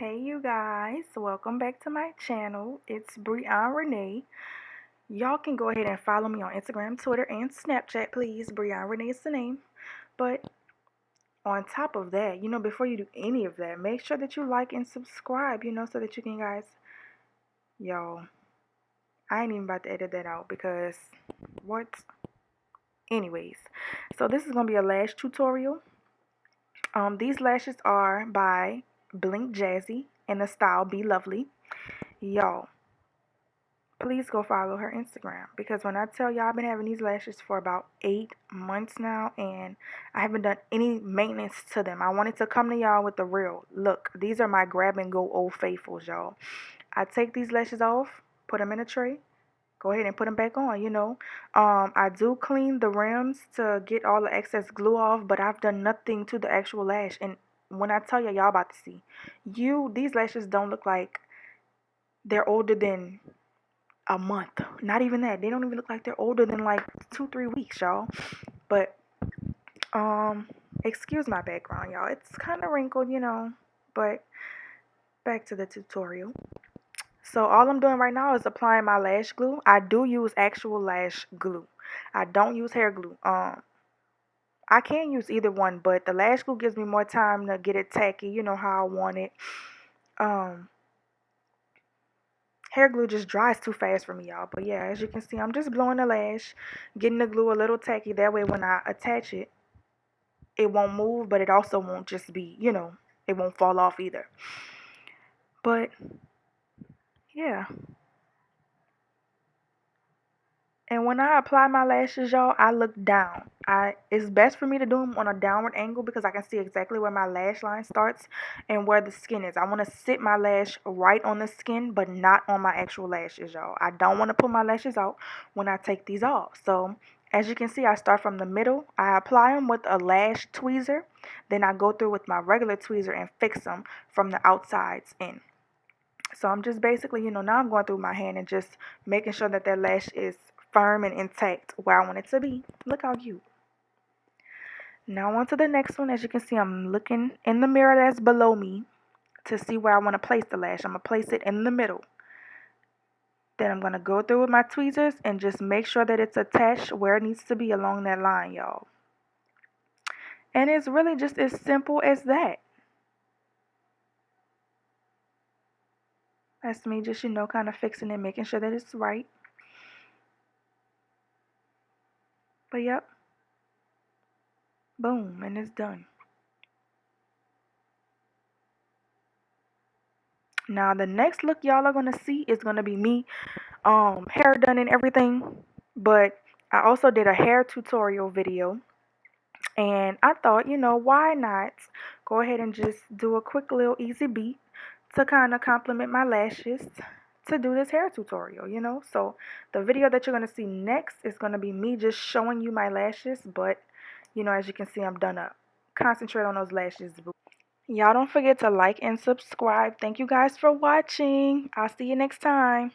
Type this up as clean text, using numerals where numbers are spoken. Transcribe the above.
Hey you guys, welcome back to my channel. It's Brianne Renee. Y'all can go ahead and follow me on Instagram, Twitter, and Snapchat, please. Brianne Renee is the name. But on top of that, before you do any of that, make sure that you like and subscribe, so that you can, guys, yo, I ain't even about to edit that out because what? Anyways, so this is gonna be a lash tutorial. These lashes are by Blink Jazzy in the style Be Lovely. Y'all, please go follow her Instagram because when I tell y'all, I've been having these lashes for about 8 months now and I haven't done any maintenance to them. I wanted to come to y'all with the real. Look, these are my grab and go Old Faithfuls, y'all. I take these lashes off, put them in a tray, go ahead and put them back on. I do clean the rims to get all the excess glue off, but I've done nothing to the actual lash. And when I tell y'all about to see, these lashes don't look like they're older than a month. Not even that. They don't even look like they're older than like 2-3 weeks, y'all. But excuse my background, y'all. It's kind of wrinkled. But back to the tutorial. So all I'm doing right now is applying my lash glue. I do use actual lash glue. I don't use hair glue. I can use either one, but the lash glue gives me more time to get it tacky, how I want it. Hair glue just dries too fast for me, y'all. But yeah, as you can see, I'm just blowing the lash, getting the glue a little tacky. That way when I attach it, it won't move, but it also won't just be, it won't fall off either. But yeah. And when I apply my lashes, y'all, I look down. It's best for me to do them on a downward angle because I can see exactly where my lash line starts and where the skin is. I want to sit my lash right on the skin, but not on my actual lashes, y'all. I don't want to pull my lashes out when I take these off. So as you can see, I start from the middle. I apply them with a lash tweezer. Then I go through with my regular tweezer and fix them from the outsides in. So I'm just basically, now I'm going through my hand and just making sure that lash is firm and intact where I want it to be. Look how cute. Now on to the next one. As you can see, I'm looking in the mirror that's below me to see where I want to place the lash. I'm going to place it in the middle. Then I'm going to go through with my tweezers and just make sure that it's attached where it needs to be along that line, y'all. And it's really just as simple as that. That's me just, kind of fixing it, making sure that it's right. But yep. Boom, and it's done. Now the next look y'all are gonna see is gonna be me, hair done and everything. But I also did a hair tutorial video, and I thought, why not go ahead and just do a quick little easy beat to kind of compliment my lashes to do this hair tutorial. So the video that you're gonna see next is gonna be me just showing you my lashes, but as you can see, I'm done up. Concentrate on those lashes, boo. Y'all don't forget to like and subscribe. Thank you guys for watching. I'll see you next time.